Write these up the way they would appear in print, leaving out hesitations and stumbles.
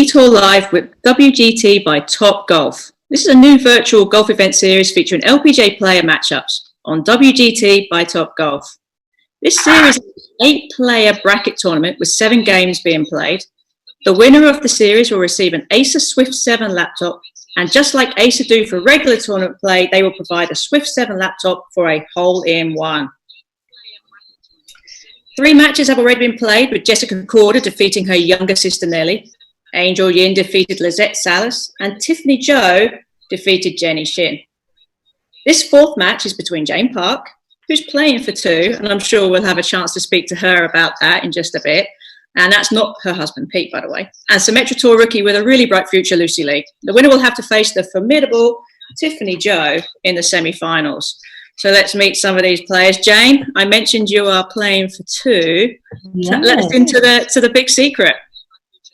Tour Live with WGT by Top Golf. This is a new virtual golf event series featuring LPGA player matchups on WGT by Top Golf. This series is an 8-player bracket tournament with 7 games being played. The winner of the series will receive an Acer Swift 7 laptop, and just like Acer do for regular tournament play, they will provide a Swift 7 laptop for a hole-in-one. 3 matches have already been played, with Jessica Korda defeating her younger sister Nelly, Angel Yin defeated Lizette Salas, and Tiffany Joe defeated Jenny Shin. This 4th match is between Jane Park, who's playing for 2, and I'm sure we'll have a chance to speak to her about that in just a bit. And that's not her husband, Pete, by the way. And Symetra Tour rookie with a really bright future, Lucy Lee. The winner will have to face the formidable Tiffany Joe in the semi-finals. So let's meet some of these players. Jane, I mentioned you are playing for 2. Yes. So let's into the big secret.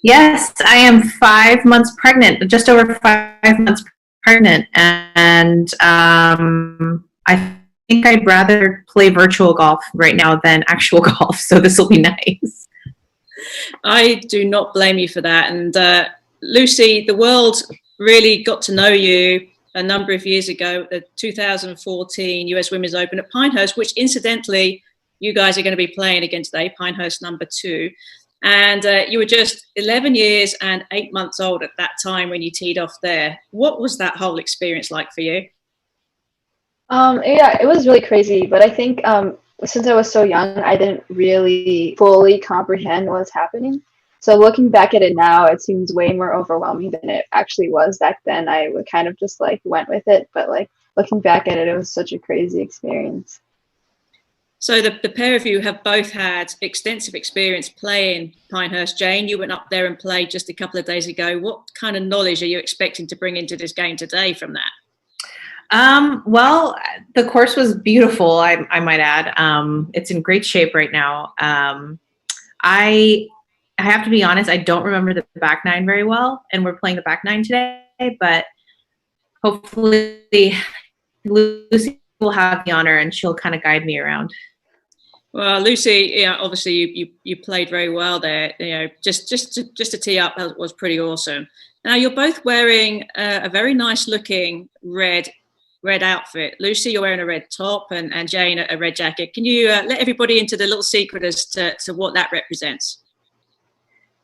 Yes, I am 5 months pregnant, just over 5 months pregnant. And I think I'd rather play virtual golf right now than actual golf. So this will be nice. I do not blame you for that. And Lucy, the world really got to know you a number of years ago at the 2014 US Women's Open at Pinehurst, which incidentally, you guys are going to be playing again today, Pinehurst number 2. And you were just 11 years and 8 months old at that time when you teed off there. What was that whole experience like for you? Yeah, it was really crazy. But I think since I was so young, I didn't really fully comprehend what was happening. So looking back at it now, it seems way more overwhelming than it actually was back then. I would kind of just like went with it. But like looking back at it, it was such a crazy experience. So the pair of you have both had extensive experience playing Pinehurst. Jane, you went up there and played just a couple of days ago. What kind of knowledge are you expecting to bring into this game today from that? Well, the course was beautiful, I might add. It's in great shape right now. I have to be honest, I don't remember the back nine very well, and we're playing the back nine today, but hopefully Lucy will have the honor and she'll kind of guide me around. Well, Lucy, obviously you played very well there. Just to tee up was pretty awesome. Now you're both wearing a very nice looking red outfit. Lucy, you're wearing a red top, and Jane a red jacket. Can you let everybody into the little secret as to what that represents?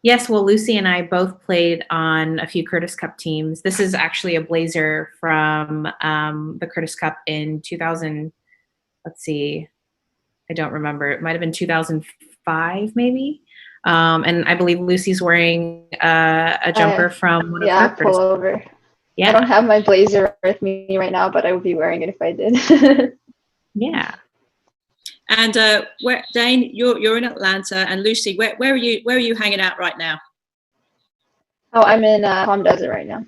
Yes, well, Lucy and I both played on a few Curtis Cup teams. This is actually a blazer from the Curtis Cup in 2000. Let's see. I don't remember. It might have been 2005, maybe. And I believe Lucy's wearing a jumper from one of her Curtis pullover. Yeah. I don't have my blazer with me right now, but I would be wearing it if I did. Yeah. And Jane, you're in Atlanta, and Lucy, where are you hanging out right now? Oh, I'm in Palm Desert right now.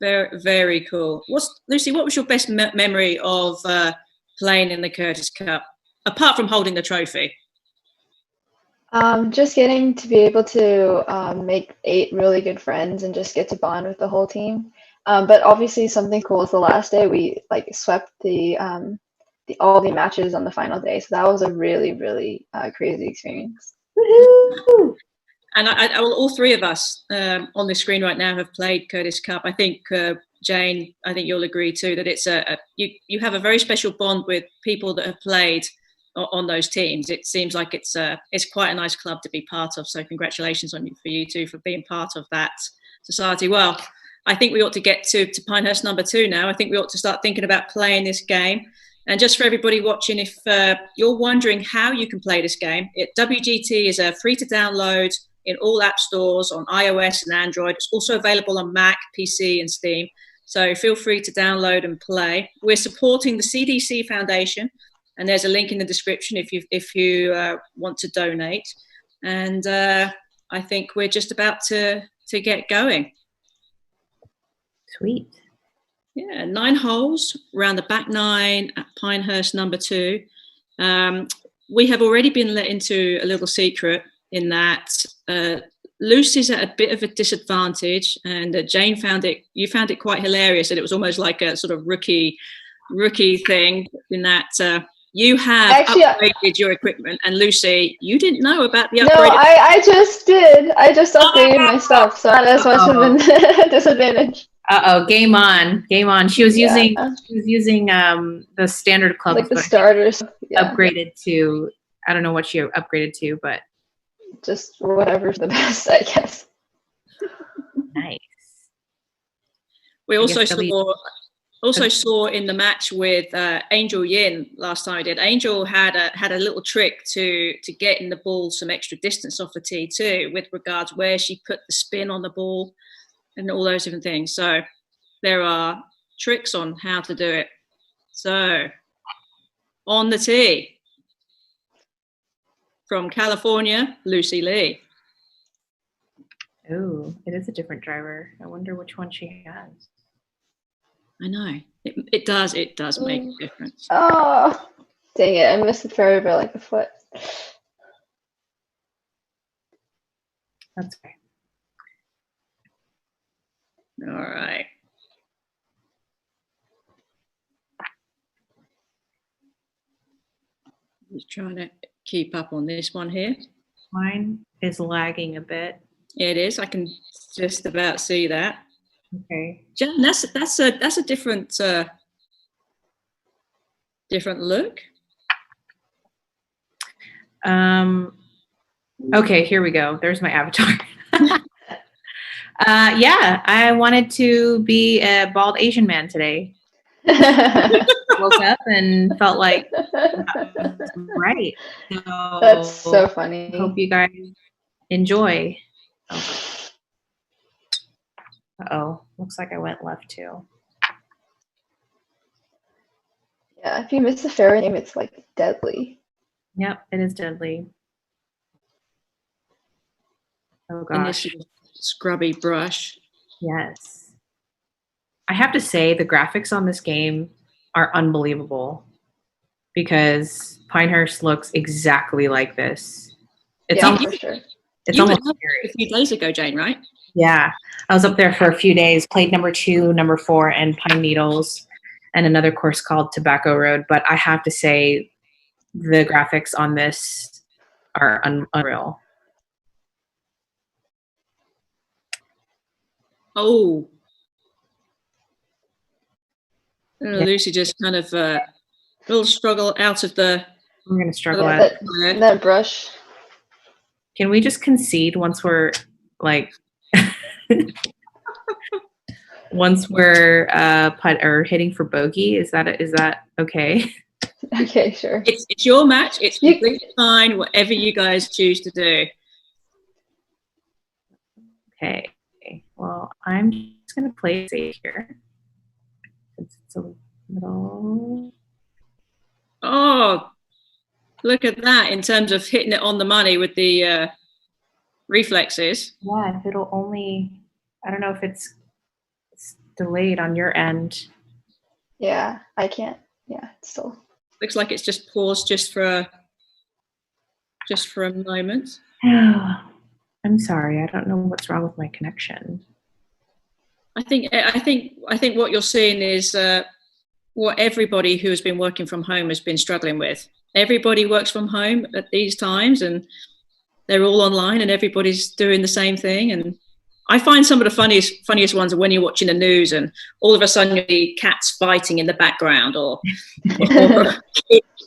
Very, very cool. Lucy, what was your best memory of playing in the Curtis Cup, apart from holding the trophy? Just getting to be able to make 8 really good friends and just get to bond with the whole team. But obviously something cool is the last day we swept all the matches on the final day. So that was a really, really crazy experience. Woo-hoo! And all 3 of us on the screen right now have played Curtis Cup. I think Jane, I think you'll agree too that it's you have a very special bond with people that have played on those teams. It seems like it's quite a nice club to be part of. So congratulations for you two for being part of that society. Well, I think we ought to get to Pinehurst number 2 now. I think we ought to start thinking about playing this game. And just for everybody watching, if you're wondering how you can play this game, WGT is free to download in all app stores on iOS and Android. It's also available on Mac, PC, and Steam. So feel free to download and play. We're supporting the CDC Foundation, and there's a link in the description if you want to donate. And I think we're just about to get going. Sweet. Yeah, 9 holes around the back 9 at Pinehurst number 2. We have already been let into a little secret in that Lucy's at a bit of a disadvantage, and Jane you found it quite hilarious, and it was almost like a sort of rookie thing in that You have Actually, upgraded your equipment, and Lucy, you didn't know about the no, upgraded. I just did. I just upgraded my stuff, so not as much of a disadvantage. Game on, game on. She was Yeah. using the standard clubs, Like the but starters. Yeah. upgraded to, I don't know what she upgraded to, but Just whatever's the best, I guess. nice. We I also guess saw in the match with Angel Yin last time I did. Angel had a little trick to getting the ball some extra distance off the tee too, with regards where she put the spin on the ball and all those different things. So there are tricks on how to do it. So on the tee from California, Lucy Lee. Oh, it is a different driver. I wonder which one she has. I know. It does make a difference. Oh, dang it. I missed the ferry by like a foot. That's okay. All right. Just trying to keep up on this one here. Mine is lagging a bit. It is. I can just about see that. Okay. Jan, that's a different look. Okay, here we go. There's my avatar. Yeah, I wanted to be a bald Asian man today. Woke up and felt like that was right. So That's so funny. Hope you guys enjoy. Uh-oh, looks like I went left too. Yeah, if you miss the ferry name, it's like deadly. Yep, it is deadly. Oh And this gosh. scrubby brush. Yes. I have to say the graphics on this game are unbelievable because Pinehurst looks exactly like this. It's almost, for sure. it's You almost were up scary. a few days ago, Jane, right? Yeah, I was up there for a few days, played number 2, number 4, and Pine Needles, and another course called Tobacco Road. But I have to say the graphics on this are unreal. Oh. Lucy just kind of a little struggle out of the... I'm going to struggle Yeah, at that brush. Can we just concede once we're like once we're putt or hitting for bogey? Is that okay? Okay, sure. It's your match. It's completely fine. Whatever you guys choose to do. Okay. Well, I'm just gonna play safe here. It's a little. Oh, look at that! In terms of hitting it on the money with the reflexes. Yeah, if it'll only. I don't know if it's delayed on your end. Yeah, I can't. Yeah, it's still. Looks like it's just paused just for a moment. I'm sorry. I don't know what's wrong with my connection. I think what you're seeing is what everybody who has been working from home has been struggling with. Everybody works from home at these times, and they're all online, and everybody's doing the same thing. And I find some of the funniest ones are when you're watching the news, and all of a sudden you see cats fighting in the background, or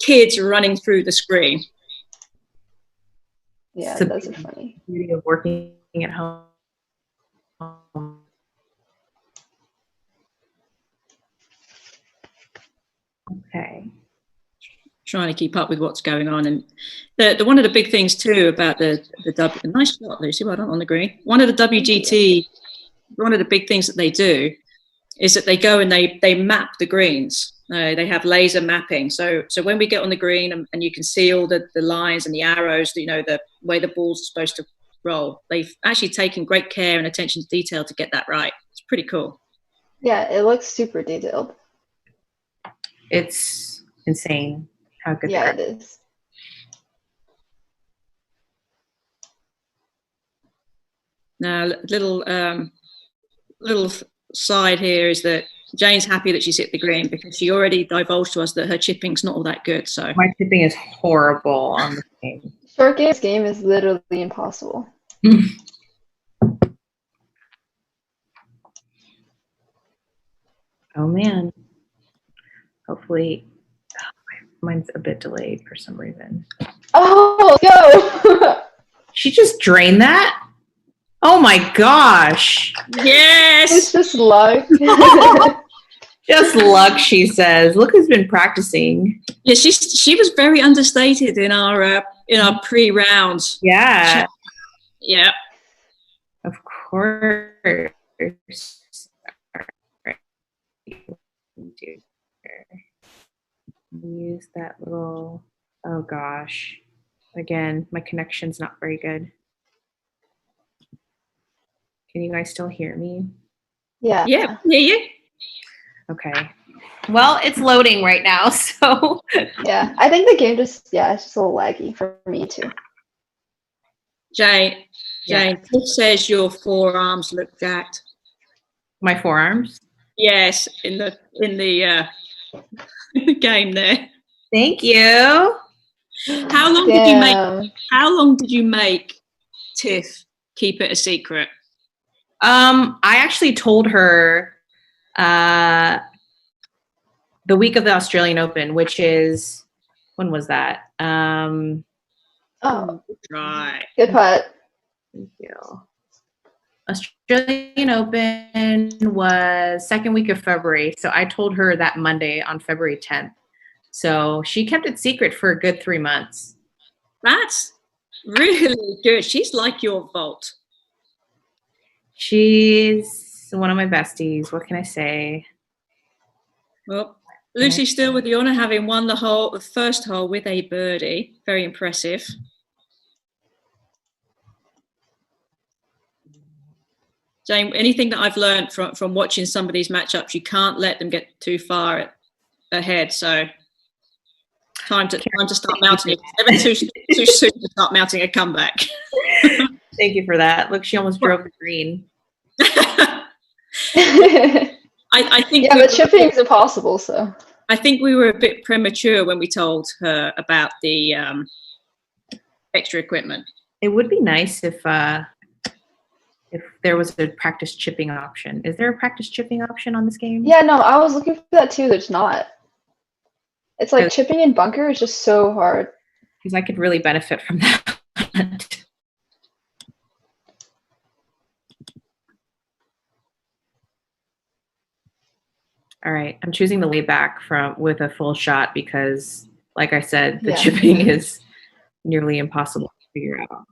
kids running through the screen. Yeah, those are funny. Beauty of working at home. Okay. Trying to keep up with what's going on, and the one of the big things too about the nice shot, Lucy, well done on the green. One of the WGT, one of the big things that they do is that they go and they map the greens. They have laser mapping. So when we get on the green and you can see all the lines and the arrows, the way the balls are supposed to roll. They've actually taken great care and attention to detail to get that right. It's pretty cool. Yeah, it looks super detailed. It's insane how good. Yeah, it is. Now, little side here is that Jane's happy that she's hit the green because she already divulged to us that her chipping's not all that good. So My chipping is horrible on the game. Short game is literally impossible. Oh man. Hopefully, mine's a bit delayed for some reason. Oh, go! She just drained that? Oh my gosh. It's yes, just luck. Just luck, she says. Look who's been practicing. yeah. She was very understated in our pre-rounds. Yeah, Yeah. of course. Use that little, oh gosh. Again, my connection's not very good. Can you guys still hear me? Yeah. Yeah. Hear you? Okay. Well, it's loading right now, so. Yeah. I think the game it's just a little laggy for me too. Jane, Yeah. Tiff says your forearms look jacked. My forearms? Yes, in the in the game there. Thank you. How long did you make? Damn. How long did you make Tiff keep it a secret? I actually told her the week of the Australian Open, which is, when was that? Oh, Right. good putt. Thank you. Australian Open was second week of February. So I told her that Monday on February 10th. So she kept it secret for a good 3 months. That's really good. She's like your vault. She's one of my besties. What can I say? Well, Lucy still with the honour, having won the first hole with a birdie. Very impressive. Jane, anything that I've learned from watching some of these matchups, you can't let them get too far ahead. So time to start mounting it. Never too soon to start mounting a comeback. Thank you for that. Look, she almost drove the green. I think Yeah, but chipping is impossible, so. I think we were a bit premature when we told her about the extra equipment. It would be nice if there was a practice chipping option. Is there a practice chipping option on this game? Yeah, no, I was looking for that too. There's not. It's like chipping in bunker is just so hard. Because I could really benefit from that. All right, I'm choosing the layback with a full shot because, like I said, the chipping is nearly impossible to figure out.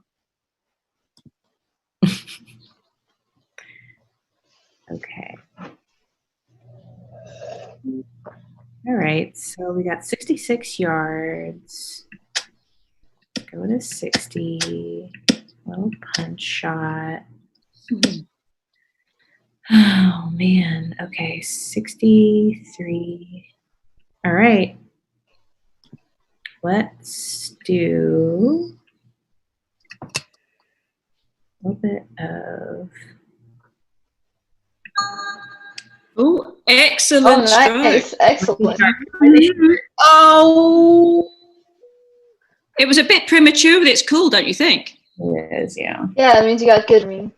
Okay. All right, so we got 66 yards. Go to 60. Little punch shot. Oh, man. Okay, 63. All right. Let's do a little bit of... Oh, excellent nice. stroke. Excellent. Oh! It was a bit premature, but it's cool, don't you think? It is, yeah. Yeah, that means you got good read.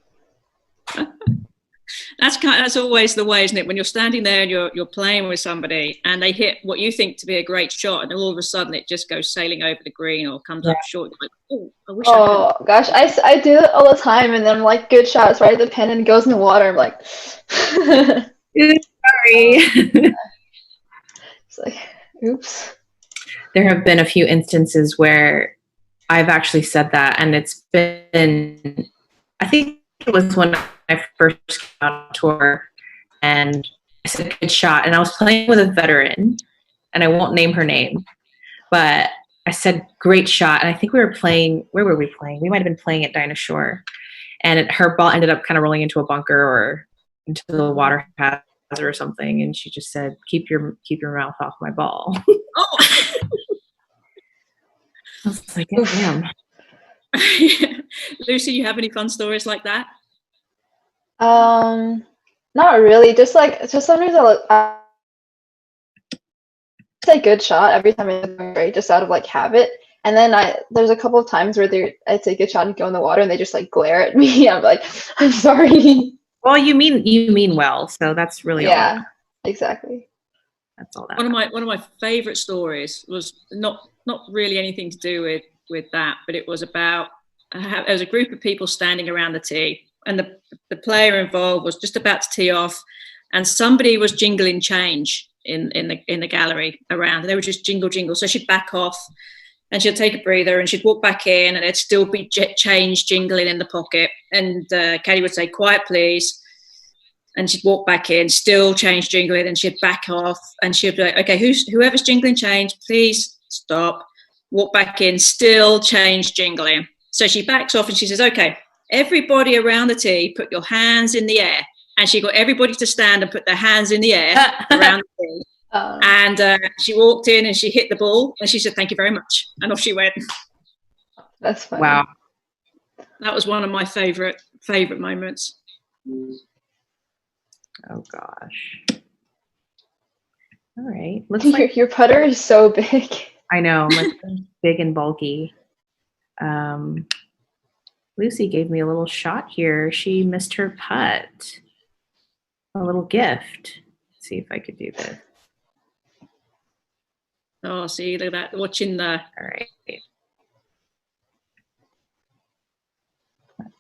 That's always the way, isn't it? When you're standing there and you're playing with somebody and they hit what you think to be a great shot, and then all of a sudden it just goes sailing over the green or comes up short. You're like, oh, I wish I could. Oh gosh, I do it all the time, and then I'm like, good shot, it's right at the pin and it goes in the water. I'm like, Sorry. It's like, oops. There have been a few instances where I've actually said that, and it's been, I think it was when I first came out on tour, and I said good shot, and I was playing with a veteran, and I won't name her name, but I said great shot, and I think we were playing, where were we playing? We might have been playing at Dinah Shore, and her ball ended up kind of rolling into a bunker or into the water hazard or something, and she just said, keep your mouth off my ball. Oh. I was like, oh, damn. Lucy, you have any fun stories like that? Not really. Just sometimes I say good shot every time it's going great, just out of like habit. And then there's a couple of times where I take a shot and go in the water, and they just like glare at me. I'm like, I'm sorry. Well, you mean well, so that's really all. Exactly. That's all that. One of my favorite stories was not really anything to do with that, but it was about there was a group of people standing around the tee, and the player involved was just about to tee off, and somebody was jingling change in the gallery around, and they were just jingle. So she'd back off, and she'd take a breather, and she'd walk back in, and it'd still be change jingling in the pocket, and Caddy would say, "Quiet, please." And she'd walk back in, still change jingling, and she'd back off, and she'd be like, "Okay, whoever's jingling change, please stop." Walk back in, still change jingling. So she backs off and she says, "Okay, everybody around the tee, put your hands in the air." And she got everybody to stand and put their hands in the air around the tee. And she walked in and she hit the ball, and she said, "Thank you very much," and off she went. That's funny. Wow. That was one of my favorite moments. Oh gosh. All right. Looks like your putter is so big. I know, like big and bulky. Lucy gave me a little shot here. She missed her putt. A little gift. Let's see if I could do this. Oh, see, look at that. Watching the. All right. Let's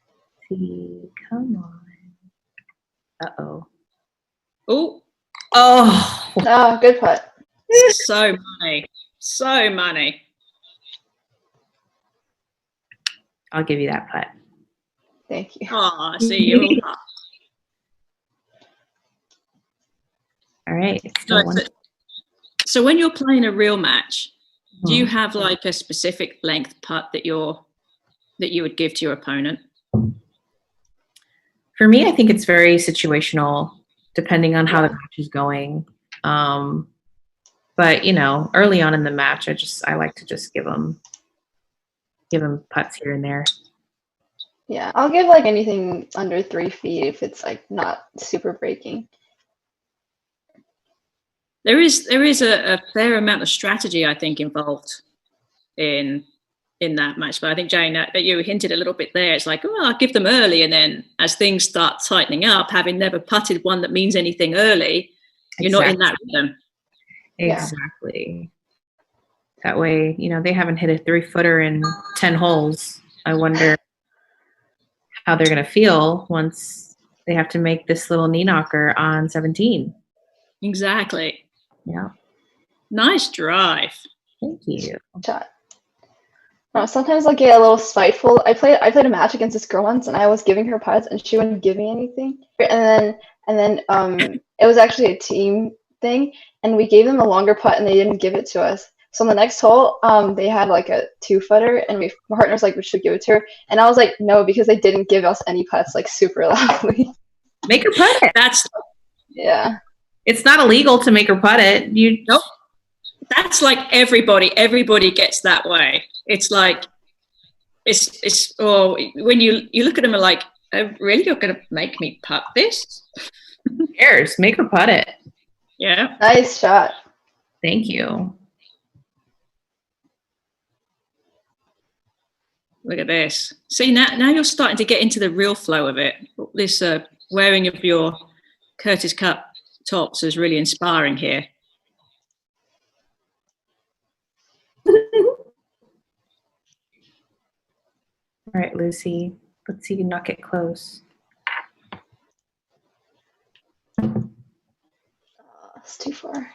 see. Come on. Uh-oh. Oh. Oh, good putt. So money. I'll give you that putt. Thank you. Oh, see you. All right. So when you're playing a real match, do you have like a specific length putt that you would give to your opponent? For me, I think it's very situational, depending on how the match is going. But early on in the match, I like to just give them putts here and there. Yeah, I'll give like anything under 3 feet if it's like not super breaking. There is a fair amount of strategy, I think, involved in that match. But I think, Jane, that you hinted a little bit there. It's like, oh, I'll give them early, and then as things start tightening up, having never putted one that means anything early, you're not in that rhythm. Exactly. That way, they haven't hit a 3-footer in 10 holes. I wonder how they're going to feel once they have to make this little knee knocker on 17. Exactly. Yeah. Nice drive. Thank you. Shot. Sometimes I'll get a little spiteful. I played a match against this girl once, and I was giving her putts, and she wouldn't give me anything. And then it was actually a team thing, and we gave them a longer putt, and they didn't give it to us. So on the next hole, they had like a 2-footer, and my partner was like, "We should give it to her," and I was like, "No," because they didn't give us any putts like super loudly. Make her putt it. Yeah. It's not illegal to make her putt it. Nope. That's like everybody gets that way. It's like when you look at them and like, "Oh, really, you're going to make me putt this?" Who cares? Make her putt it. Yeah. Nice shot. Thank you. Look at this. See, now you're starting to get into the real flow of it. This wearing of your Curtis Cup tops is really inspiring here. All right, Lucy. Let's see you knock it close. It's too far.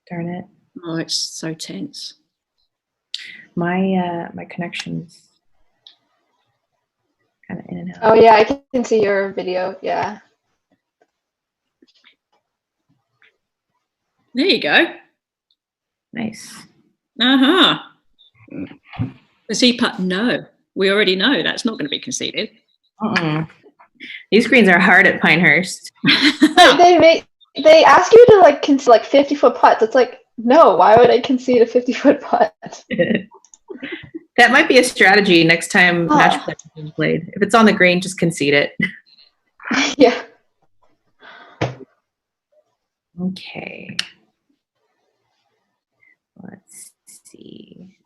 Darn it. Oh, it's so tense. My connection's kind of in and out. Oh yeah, I can see your video. Yeah. There you go. Nice. Uh-huh. The C putt, no. We already know that's not going to be conceded. These greens are hard at Pinehurst. They ask you to like concede like 50-foot putts. It's like, no, why would I concede a 50-foot putt? That might be a strategy next time Oh. match play is played. If it's on the green, just concede it. Yeah. Okay. Let's see.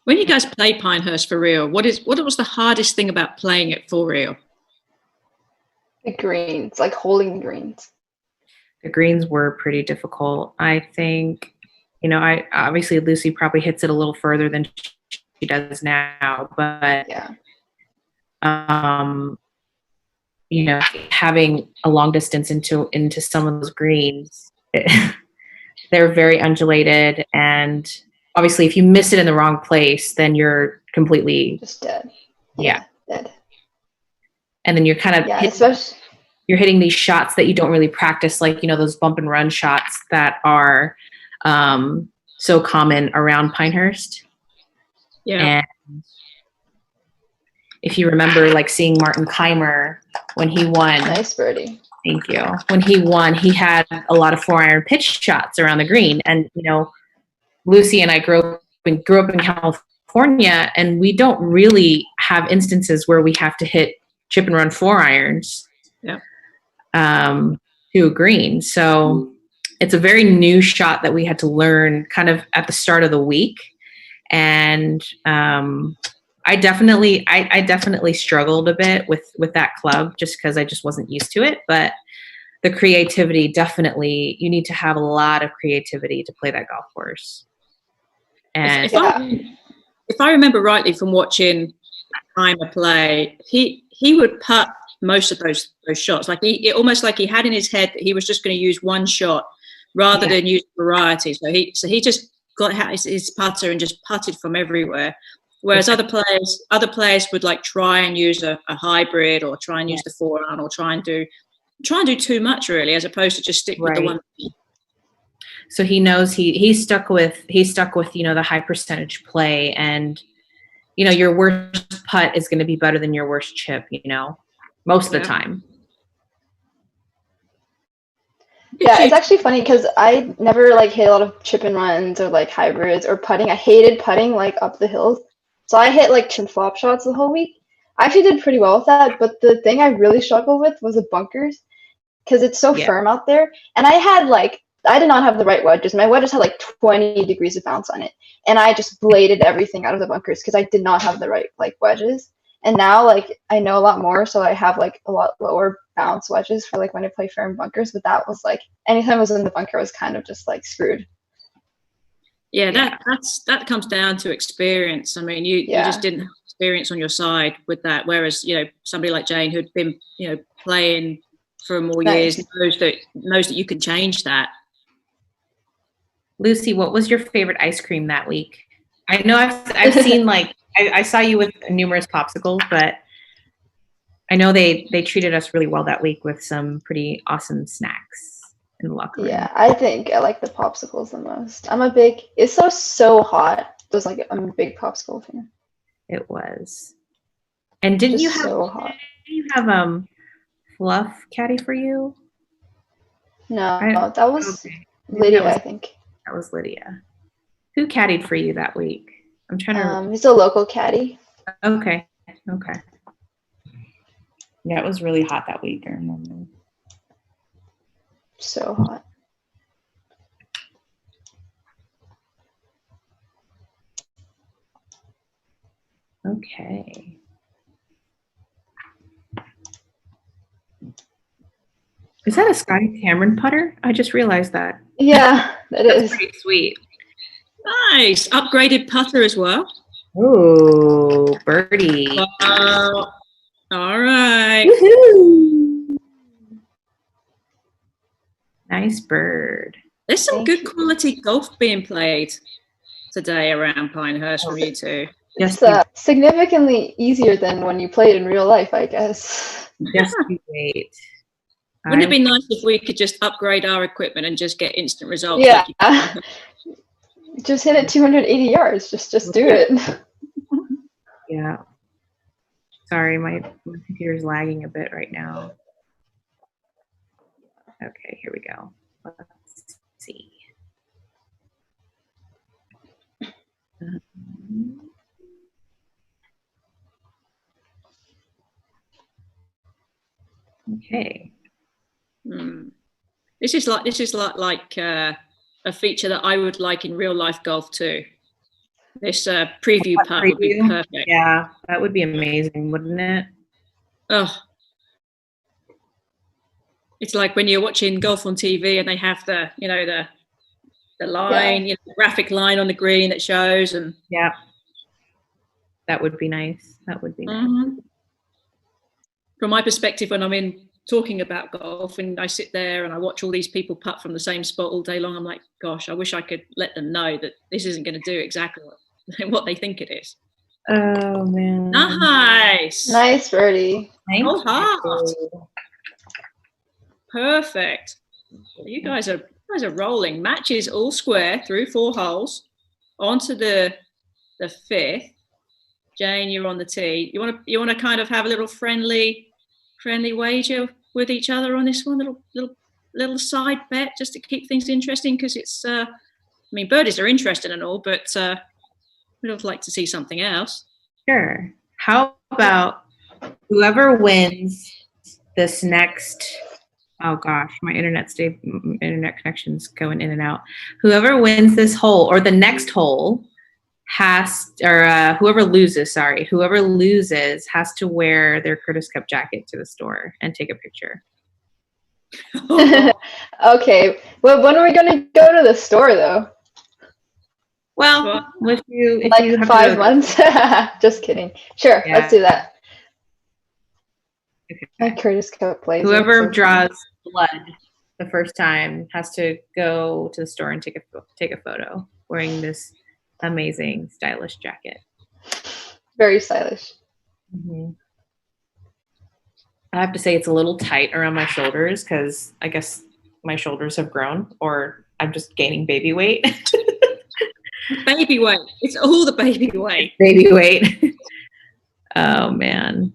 When you guys play Pinehurst for real, what was the hardest thing about playing it for real? The greens, like holding the greens. The greens were pretty difficult. I think, I obviously Lucy probably hits it a little further than she does now, but Yeah. Having a long distance into some of those greens, they're very undulated, and obviously if you miss it in the wrong place, then you're completely just dead. Yeah. Dead. And then you're kind of especially you're hitting these shots that you don't really practice, like those bump and run shots that are so common around Pinehurst. Yeah. And if you remember, like seeing Martin Keimer when he won. Nice birdie. Thank you. When he won, he had a lot of 4-iron pitch shots around the green. And, Lucy and I grew up in California, and we don't really have instances where we have to hit chip and run 4-irons to a green. So it's a very new shot that we had to learn kind of at the start of the week. And I definitely struggled a bit with that club just because I just wasn't used to it. But the creativity, definitely, you need to have a lot of creativity to play that golf course. And if I remember rightly from watching Keimer play, he would putt most of those shots. Like almost like he had in his head that he was just going to use one shot rather than use variety. So he just got his putter and just putted from everywhere. Whereas other players would like try and use a hybrid or try and use the 4-iron or try and do too much really, as opposed to just stick with the one. So he knows he's stuck with the high percentage play, and your worst putt is going to be better than your worst chip, most of the time. Yeah, it's actually funny because I never like hit a lot of chip and runs or like hybrids or putting. I hated putting like up the hills. So I hit like chip flop shots the whole week. I actually did pretty well with that, but the thing I really struggled with was the bunkers because it's so firm out there. And I did not have the right wedges. My wedges had like 20 degrees of bounce on it. And I just bladed everything out of the bunkers because I did not have the right like wedges. And now like I know a lot more, so I have like a lot lower bounce wedges for like when I play firm bunkers. But that was like anytime I was in the bunker, I was kind of just like screwed. Yeah, that comes down to experience. I mean, you just didn't have experience on your side with that. Whereas somebody like Jane, who'd been playing for more years, knows that you can change that. Lucy, what was your favorite ice cream that week? I know I've seen like I saw you with numerous popsicles, but I know they treated us really well that week with some pretty awesome snacks in the locker room. Yeah, I think I like the popsicles the most. It's so hot. It was like I'm a big popsicle fan. It was. And didn't you have so hot? Didn't you have fluff caddy for you? No, that was Lydia, I think. That was Lydia. Who caddied for you that week? I'm trying to. He's a local caddy. Okay. Yeah, it was really hot that week. I remember. So hot. Okay. Is that a Scotty Cameron putter? I just realized that. Yeah, That's pretty sweet. Nice. Upgraded putter as well. Oh, birdie. Wow. All right. Woohoo. Nice bird. There's some good quality golf being played today around Pinehurst from you two. It's significantly easier than when you play it in real life, I guess. Just you wait. Wouldn't it be nice if we could just upgrade our equipment and just get instant results? Yeah. Just hit it 280 yards. Just do it. Yeah. Sorry, my computer's lagging a bit right now. Okay, here we go. Let's see. Okay. This is like a feature that I would like in real life golf too. This preview putt would be perfect. Yeah, that would be amazing, wouldn't it? Oh, it's like when you're watching golf on TV and they have the line, the graphic line on the green that shows, and yeah, that would be nice. That would be nice. From my perspective, when I'm talking about golf and I sit there and I watch all these people putt from the same spot all day long, I'm like, gosh, I wish I could let them know that this isn't going to do exactly what they think it is. Oh man! Nice birdie. Oh, heart. Perfect. You guys are rolling. Matches all square through 4 holes onto the 5th. Jane, you're on the tee. You want to kind of have a little friendly wager with each other on this one, little side bet just to keep things interesting, because it's birdies are interesting and all, but we'd also like to see something else. Sure. How about whoever wins this next? Oh gosh, my internet connection's going in and out. Whoever wins this hole or the next hole whoever loses has to wear their Curtis Cup jacket to the store and take a picture. Okay. Well, when are we going to go to the store though? Well, if you have 5 months. Just kidding. Sure, yeah. Let's do that. Okay. My Curtis Cup plays. Whoever draws blood the first time has to go to the store and take a photo wearing this amazing stylish jacket. Very stylish. Mm-hmm. I have to say it's a little tight around my shoulders because I guess my shoulders have grown, or I'm just gaining baby weight. Baby weight. It's all the baby weight. Baby weight. Oh man.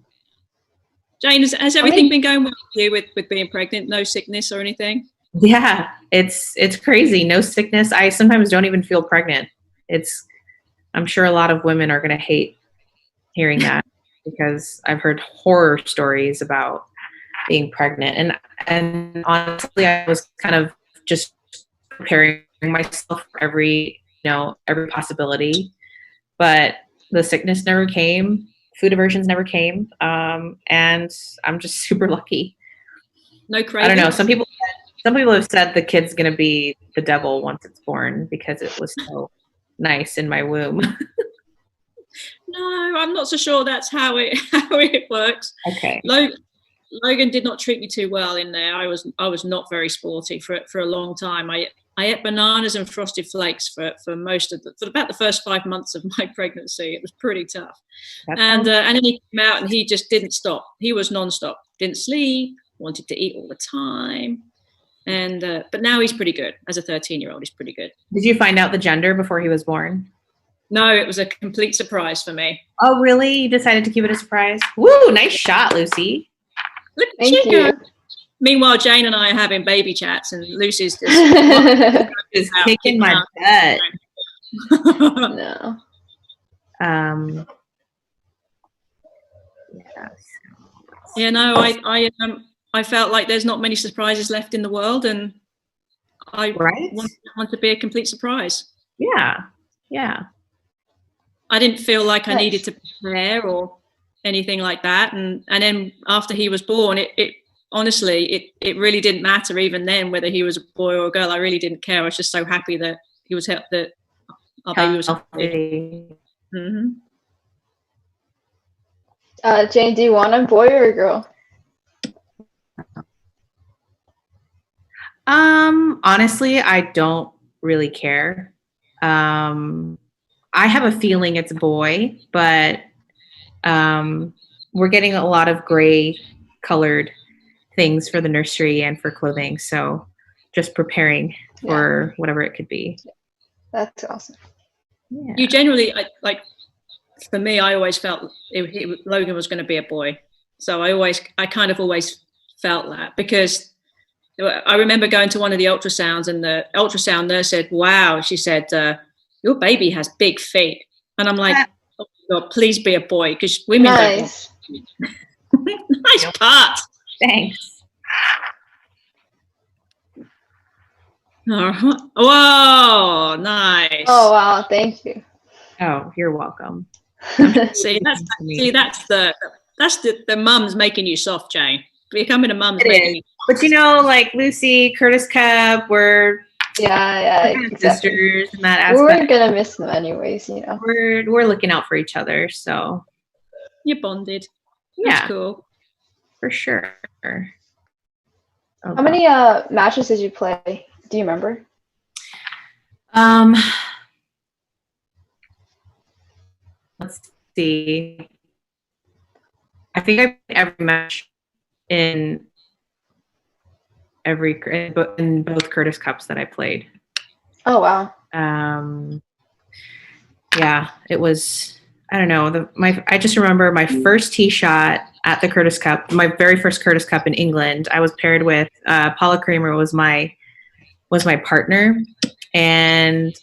Jane, has everything been going well with you with being pregnant? No sickness or anything? Yeah, it's crazy. No sickness. I sometimes don't even feel pregnant. I'm sure a lot of women are going to hate hearing that because I've heard horror stories about being pregnant. And honestly, I was kind of just preparing myself for every possibility, but the sickness never came. Food aversions never came. And I'm just super lucky. No cravings? I don't know. Some people have said the kid's going to be the devil once it's born because it was so nice in my womb. No, I'm not so sure that's how it works. Okay. Logan did not treat me too well in there. I was not very sporty for a long time. I ate bananas and frosted flakes for about the first 5 months of my pregnancy. It was pretty tough. And then he came out and he just didn't stop. He was nonstop. Didn't sleep. Wanted to eat all the time. And but now he's pretty good. As a 13-year-old, he's pretty good. Did you find out the gender before he was born? No, it was a complete surprise for me. Oh, really? You decided to keep it a surprise? Woo! Nice shot, Lucy. Look at you. Meanwhile, Jane and I are having baby chats, and Lucy's just kicking my butt. No. Yes. Yeah, no, I felt like there's not many surprises left in the world, and I want to be a complete surprise. Yeah. I didn't feel like I needed to prepare or anything like that, and then after he was born, it honestly really didn't matter even then whether he was a boy or a girl. I really didn't care. I was just so happy that he was that our baby was healthy. Mm-hmm. Jane, do you want a boy or a girl? Honestly, I don't really care. I have a feeling it's a boy, but we're getting a lot of gray colored things for the nursery and for clothing. So just preparing for whatever it could be. That's awesome. Yeah. You generally, for me, I always felt Logan was going to be a boy. So I kind of always felt that, because I remember going to one of the ultrasounds and the ultrasound nurse said, "Wow," she said, "your baby has big feet." And I'm like, "Oh God, please be a boy," because women don't. Nice part. Thanks. Whoa, nice. Oh wow, thank you. Oh, you're welcome. See, that's the mum's making you soft, Jane. Becoming a mum's It making is. you. But you know, like Lucy, Curtis Cup, we're Yeah, kind of exactly. sisters in that We're aspect. gonna miss them anyways, you know. We're looking out for each other, so You're bonded. yeah, That's cool. for sure. Oh, How many matches did you play? Do you remember? Let's see. I think I played every match in both Curtis Cups that I played. Oh wow. Yeah, it was. I don't know. I just remember my first tee shot at the Curtis Cup, my very first Curtis Cup in England. I was paired with Paula Kramer was my partner, and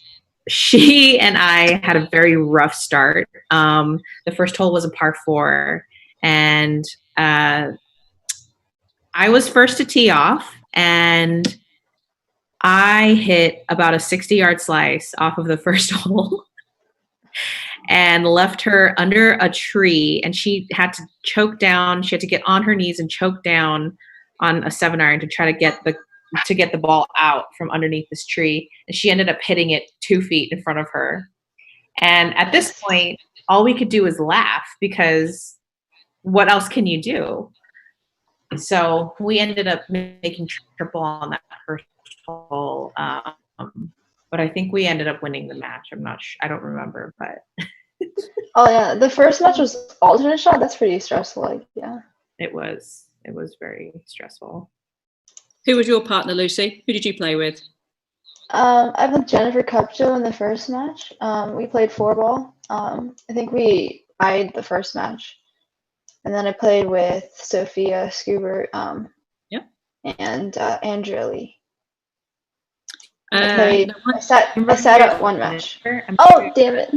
she and I had a very rough start. The first hole was a par 4, and I was first to tee off, and I hit about a 60-yard slice off of the first hole and left her under a tree, and she had to choke down. She had to get on her knees and choke down on a 7-iron to try to get the ball out from underneath this tree. And she ended up hitting it 2 feet in front of her. And at this point, all we could do was laugh, because what else can you do? So we ended up making triple on that first hole. But I think we ended up winning the match. I'm not sure. I don't remember, but. Oh yeah, the first match was alternate shot. That's pretty stressful. Like, yeah. It was very stressful. Who was your partner, Lucy? Who did you play with? I played Jennifer Cupjo in the first match. We played 4-ball. I think we tied the first match, and then I played with Sophia Schubert. And Andrea Lee. I sat at one match. Oh damn it!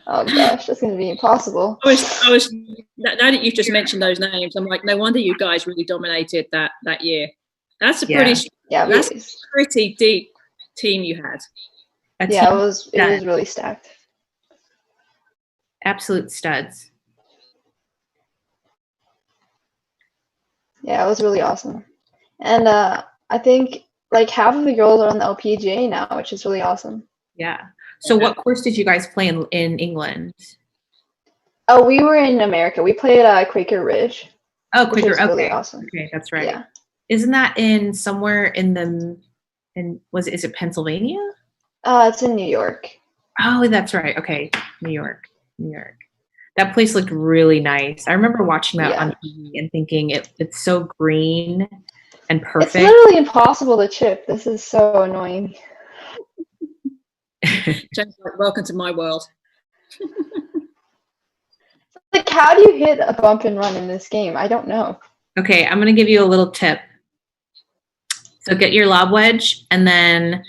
Oh gosh, that's gonna be impossible. I was. Now that you've just mentioned those names, I'm like, no wonder you guys really dominated that year. That's a pretty deep team you had. It was really stacked. Absolute studs. Yeah, it was really awesome. And I think like half of the girls are on the LPGA now, which is really awesome. Yeah. So what course did you guys play in England? Oh, we were in America. We played Quaker Ridge. Oh, Quaker. Okay. Really awesome. Okay, that's right. Yeah. Isn't that in somewhere is it Pennsylvania? It's in New York. Oh, that's right. Okay. New York. That place looked really nice. I remember watching that on TV and thinking it's so green and perfect. It's literally impossible to chip. This is so annoying. Welcome to my world. Like, how do you hit a bump and run in this game? I don't know. Okay, I'm going to give you a little tip. So get your lob wedge and then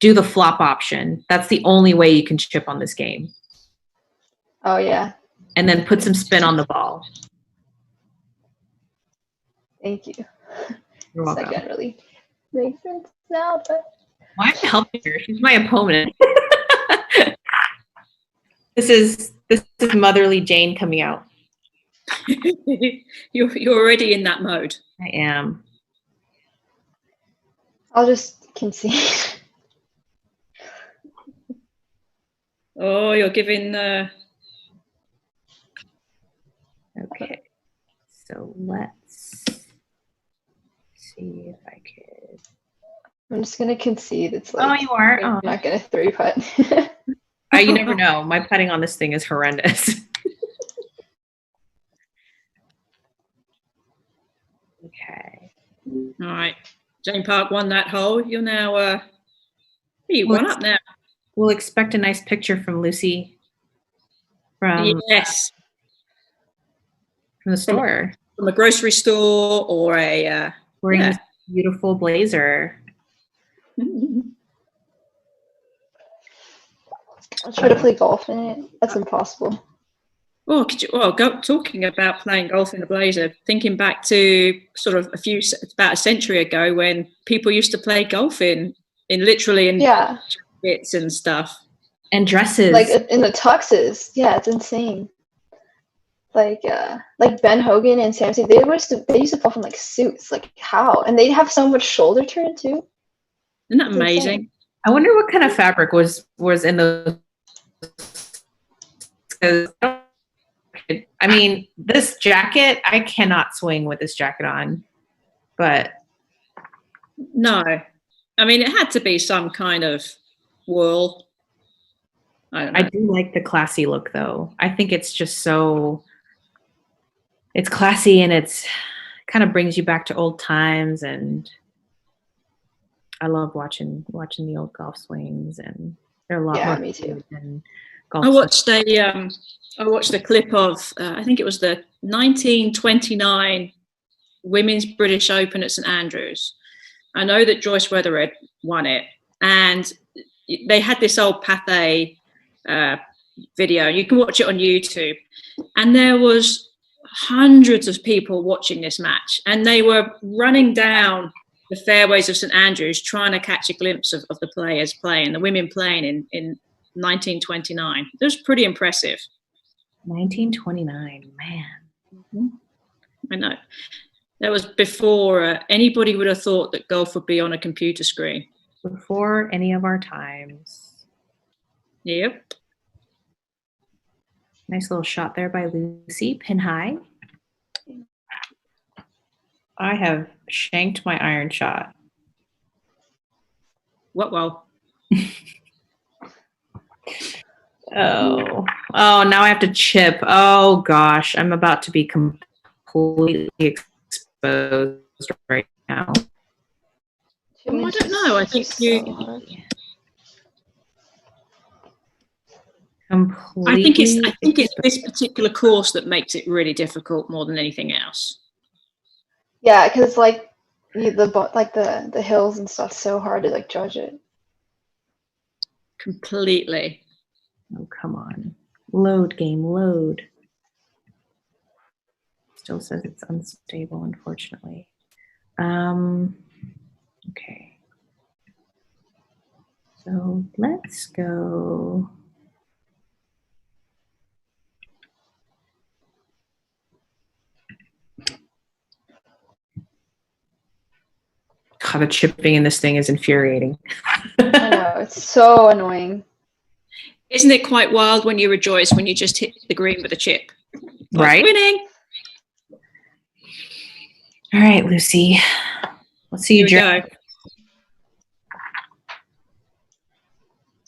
do the flop option. That's the only way you can chip on this game. Oh, yeah. And then put some spin on the ball. Thank you. You're welcome. That can't really make sense now, but... Why am I helping her? She's my opponent. This is motherly Jane coming out. You're already in that mode. I am. I'll just concede. Oh, you're giving Okay. So let's see if I could. I'm just gonna concede. It's like, oh, you are. I'm not gonna 3-putt. You never know. My putting on this thing is horrendous. Okay. all right. Jane Park won that hole. You're now one up now. We'll expect a nice picture from Lucy from the store. From a grocery store or a wearing this beautiful blazer. I'll try to play golf in it. That's impossible. Well, talking about playing golf in a blazer, thinking back to sort of about a century ago when people used to play golf in literally in Yeah, bits and stuff. And dresses. like in the tuxes. Yeah, it's insane. Like Ben Hogan and Sam Snead, they used to pull from like suits. Like how? And they'd have so much shoulder turn too. Isn't that It's amazing? insane. I wonder what kind of fabric was in those. I mean, this jacket, I cannot swing with this jacket on, but No, I mean it had to be some kind of wool. I don't know. I do like the classy look though. I think it's just so, it's classy and it's kind of brings you back to old times, and I love watching the old golf swings, and they're a lot more me too. than golf I swings. watched a clip of I think it was the 1929 Women's British Open at St Andrews. I know that Joyce Weatherhead won it, and they had this old Pathé video. You can watch it on YouTube, and there was hundreds of people watching this match, and they were running down the fairways of St Andrews trying to catch a glimpse of the players playing, the women playing in 1929. It was pretty impressive. 1929, man. I know. That was before anybody would have thought that golf would be on a computer screen. Before any of our times. Yep. Nice little shot there by Lucy, pin high. I have shanked my iron shot. What? Well. Oh, now I have to chip. Oh gosh, I'm about to be completely exposed right now. Well, I don't know. I think completely. I think it's this particular course that makes it really difficult more than anything else. Yeah, because like the hills and stuff, so hard to like judge it. Completely. Oh, come on. Load game, load. Still says it's unstable, unfortunately. Okay. So let's go. God, the chipping in this thing is infuriating. I know, it's so annoying. Isn't it quite wild when you rejoice when you just hit the green with a chip? Like, right? Winning. All right, Lucy. Let's see you draw. Is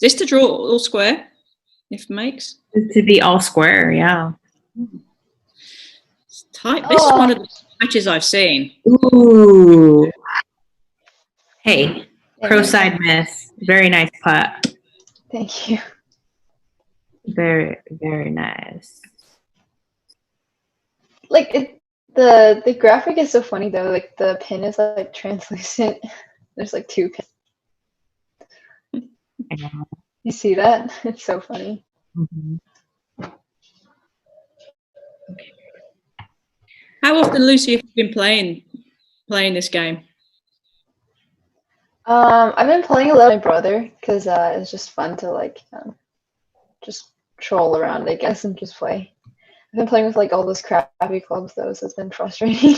this to draw all square? If it makes? To be all square, yeah. It's tight. This is one of the matches I've seen. Ooh. Hey, pro side miss. Very nice putt. Thank you. Very, very nice. Like the graphic is so funny though. Like the pin is like translucent. There's like two pins. I know. You see that? It's so funny. Mm-hmm. Okay. How often, Lucy, have you been playing this game? I've been playing a lot with my brother because it's just fun to like just troll around, I guess, and just play. I've been playing with like all those crappy clubs though, so it's been frustrating.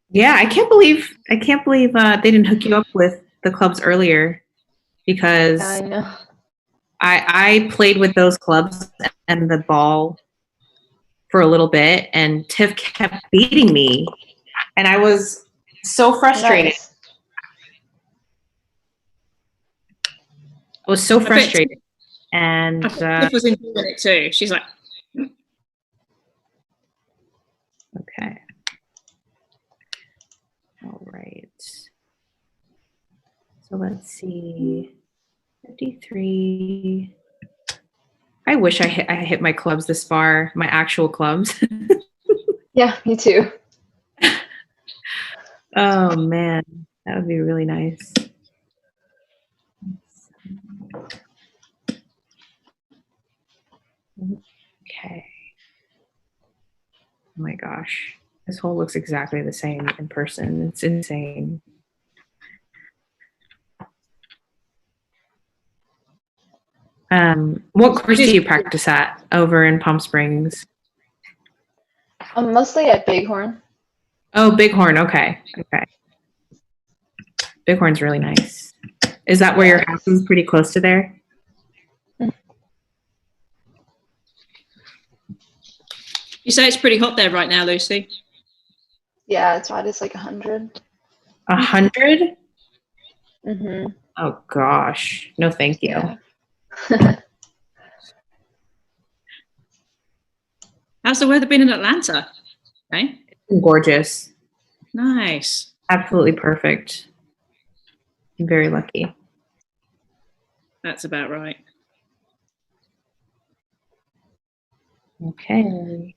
Yeah, I can't believe they didn't hook you up with the clubs earlier, because I know. I played with those clubs and the ball for a little bit, and Tiff kept beating me, and I was so frustrated. Nice. I was so frustrated. And Tiff was enjoying it too. She's like, okay. All right. So let's see. 53. I wish I hit my clubs this far, my actual clubs. Yeah, me too. Oh man, that would be really nice. Okay. Oh my gosh. This hole looks exactly the same in person. It's insane. What course do you practice at over in Palm Springs? I'm mostly at Bighorn. Oh, Bighorn. Okay. Okay. Bighorn's really nice. Is that where your house is pretty close to there? You say it's pretty hot there right now, Lucy? Yeah, it's hot. It's like 100. 100? Mm-hmm. Oh gosh. No, thank you. Yeah. How's the weather been in Atlanta? Okay. Gorgeous. Nice. Absolutely perfect. I'm very lucky. That's about right. Okay.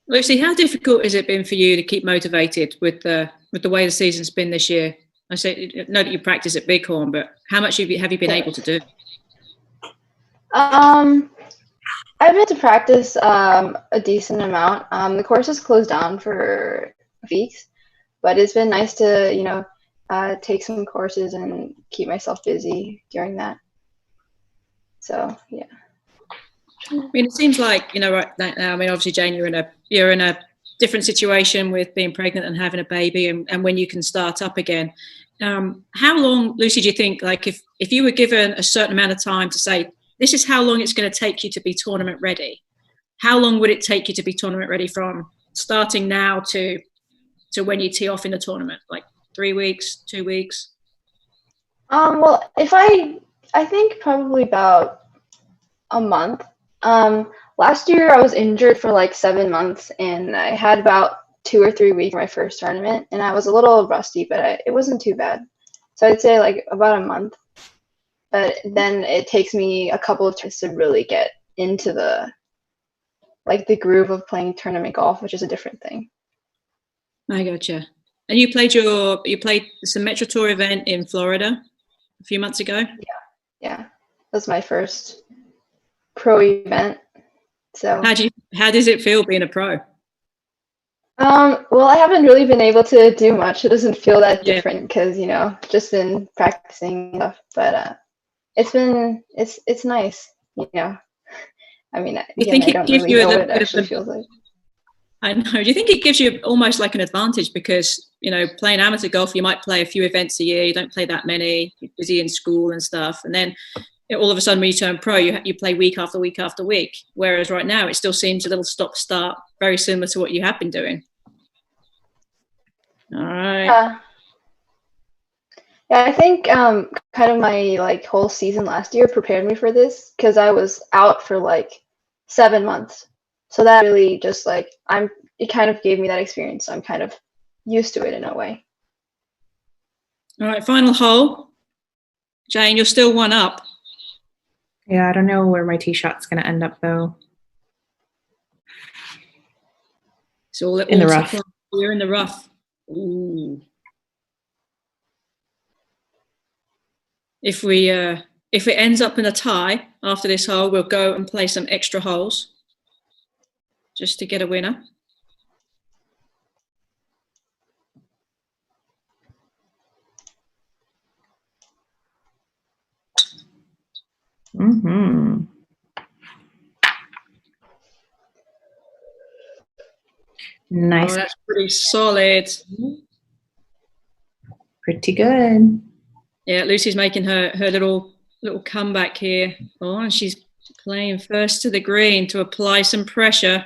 Lucy, how difficult has it been for you to keep motivated with the way the season's been this year? I know that you practice at Bighorn, but how much have you been able to do? I've been to practice a decent amount. The course is closed down for weeks, but it's been nice to, take some courses and keep myself busy during that. So, yeah. I mean, it seems like, right now, I mean, obviously, Jane, you're in a different situation with being pregnant and having a baby and when you can start up again. How long, Lucy, do you think, like if you were given a certain amount of time to say, this is how long it's going to take you to be tournament ready, how long would it take you to be tournament ready from starting now to when you tee off in the tournament? Like 3 weeks, 2 weeks? Well, I think probably about a month. Last year I was injured for like 7 months, and I had about 2 or 3 weeks for my first tournament, and I was a little rusty, but it wasn't too bad. So I'd say like about a month. But then it takes me a couple of times to really get into the groove of playing tournament golf, which is a different thing. I gotcha. And you played the Symetra Tour event in Florida a few months ago? Yeah. That was my first pro event. So how does it feel being a pro? Well, I haven't really been able to do much. It doesn't feel that different because, just been practicing stuff. But it's nice, I mean, again, I don't really know what it actually feels like. I know. Do you think it gives you almost like an advantage because, playing amateur golf, you might play a few events a year, you don't play that many, you're busy in school and stuff. And then all of a sudden when you turn pro, you play week after week after week. Whereas right now it still seems a little stop-start, very similar to what you have been doing. All right. Yeah, I think kind of my whole season last year prepared me for this because I was out for 7 months. So that really just it kind of gave me that experience. So I'm kind of used to it in a way. All right, final hole. Jane, you're still 1 up. Yeah, I don't know where my tee shot's going to end up though. It's all in the rough. You're in the rough. Ooh. If it ends up in a tie after this hole, we'll go and play some extra holes just to get a winner. Mm-hmm. Nice. Oh, that's pretty solid. Pretty good. Yeah, Lucy's making her little comeback here. Oh, and she's playing first to the green to apply some pressure.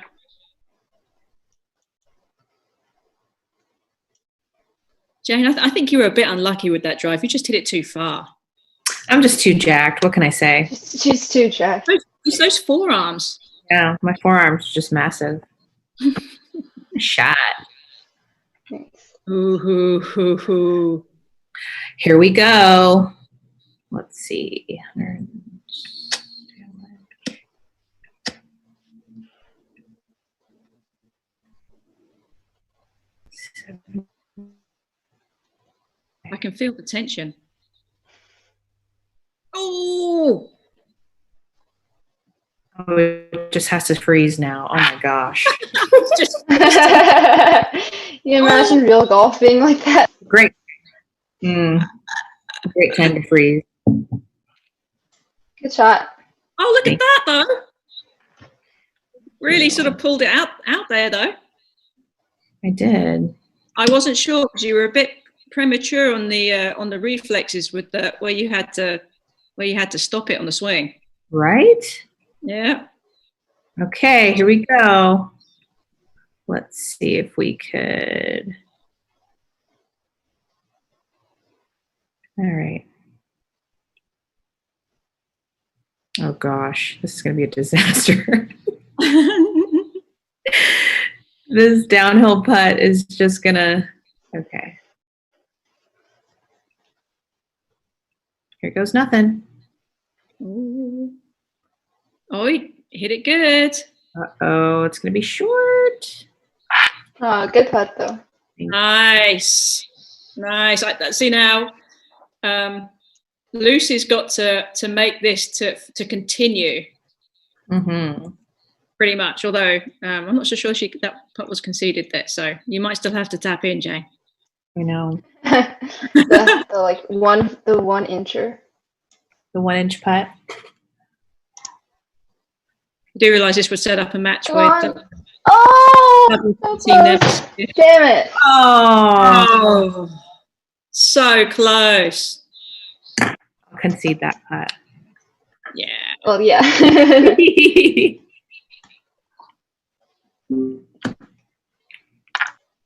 Jane, I think you were a bit unlucky with that drive. You just hit it too far. I'm just too jacked. What can I say? She's too jacked. It's those forearms. Yeah, my forearm's just massive. Shot. Nice. Ooh, hoo, hoo, hoo. Here we go. Let's see. I can feel the tension. Oh! Oh, it just has to freeze now. Oh my gosh. Just You imagine real golf being like that? Great. Great time to freeze. Good shot. oh, look at that though. Really sort of pulled it out there though. I did. I wasn't sure because you were a bit premature on the reflexes with the where you had to stop it on the swing. Right? Yeah. Okay, here we go. Let's see if we could. All right. Oh gosh, this is going to be a disaster. This downhill putt is just going to, okay. Here goes nothing. Ooh. Oh, you hit it good. Uh-oh, it's going to be short. Oh, good putt though. Nice. See now, Lucy's got to make this to continue. Mm-hmm. Pretty much, although I'm not so sure that putt was conceded there, so you might still have to tap in, Jane. I know. the one incher. The 1-inch putt. I do realise this would set up a match Come with. on. Oh, so Team close. Nemesis. Damn it. Oh, so close. I'll concede that putt. Yeah. Well, yeah.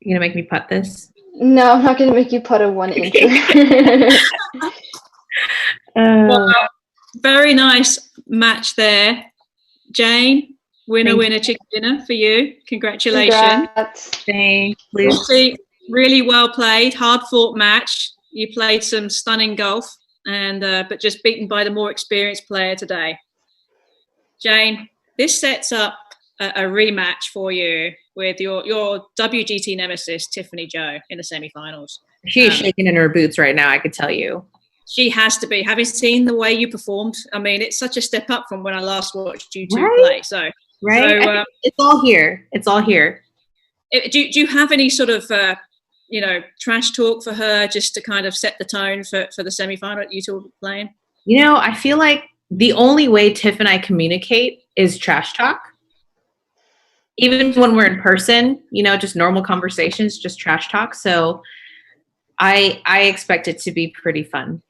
You gonna make me putt this? No, I'm not going to make you putt a 1-incher. Well, very nice match there, Jane. Winner, chicken dinner for you. Congratulations. Congrats. Thanks, Lucy, really well played, hard fought match. You played some stunning golf, and but just beaten by the more experienced player today. Jane, this sets up a rematch for you with your WGT nemesis, Tiffany Joe, in the semifinals. She is shaking in her boots right now, I could tell you. She has to be. Having seen the way you performed, I mean, it's such a step up from when I last watched you two play. So, right? So, it's all here. It's all here. Do you have any sort of, trash talk for her just to kind of set the tone for the semifinal that you two will be playing? You know, I feel like the only way Tiff and I communicate is trash talk. Even when we're in person, just normal conversations, just trash talk. So I expect it to be pretty fun.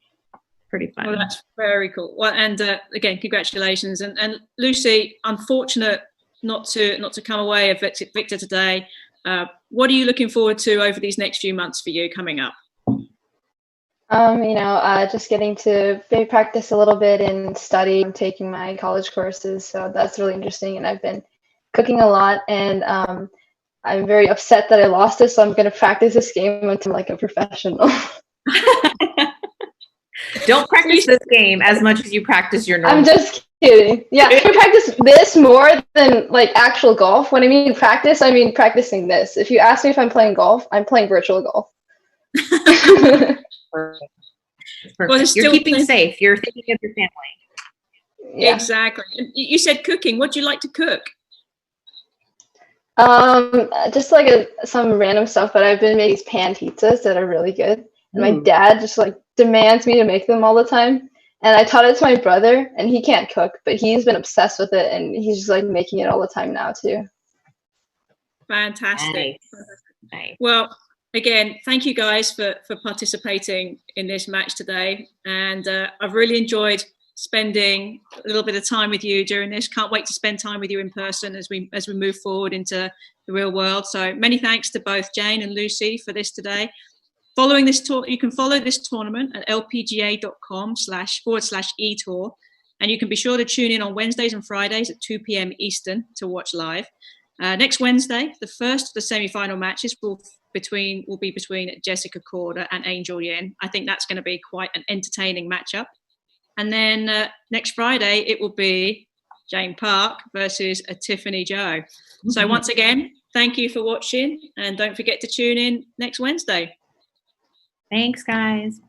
Pretty fun. Well, that's very cool. Well, and again, congratulations. And Lucy, unfortunate not to come away a victor today. What are you looking forward to over these next few months for you coming up? Just getting to maybe practice a little bit and study. I'm taking my college courses, so that's really interesting. And I've been cooking a lot, and I'm very upset that I lost this, so I'm going to practice this game until like a professional. Don't practice this game as much as you practice your normal. I'm just kidding. Yeah, I practice this more than like actual golf. When I mean practice, I mean practicing this. If you ask me if I'm playing golf, I'm playing virtual golf. Perfect. Well, you're keeping safe. You're thinking of your family. Yeah. Exactly. You said cooking. What do you like to cook? Just like some random stuff, but I've been making these pan pizzas that are really good. And my dad just like demands me to make them all the time. And I taught it to my brother, and he can't cook, but he's been obsessed with it, and he's just like making it all the time now too. Fantastic. Nice. Well, again, thank you guys for participating in this match today. And I've really enjoyed spending a little bit of time with you during this. Can't wait to spend time with you in person as we move forward into the real world. So many thanks to both Jane and Lucy for this today. Following this tour, you can follow this tournament at lpga.com//eTour, and you can be sure to tune in on Wednesdays and Fridays at 2 p.m. Eastern to watch live. Next Wednesday, the first of the semi-final matches will be between Jessica Korda and Angel Yin. I think that's going to be quite an entertaining matchup. And then next Friday, it will be Jane Park versus Tiffany Joe. So once again, thank you for watching, and don't forget to tune in next Wednesday. Thanks, guys.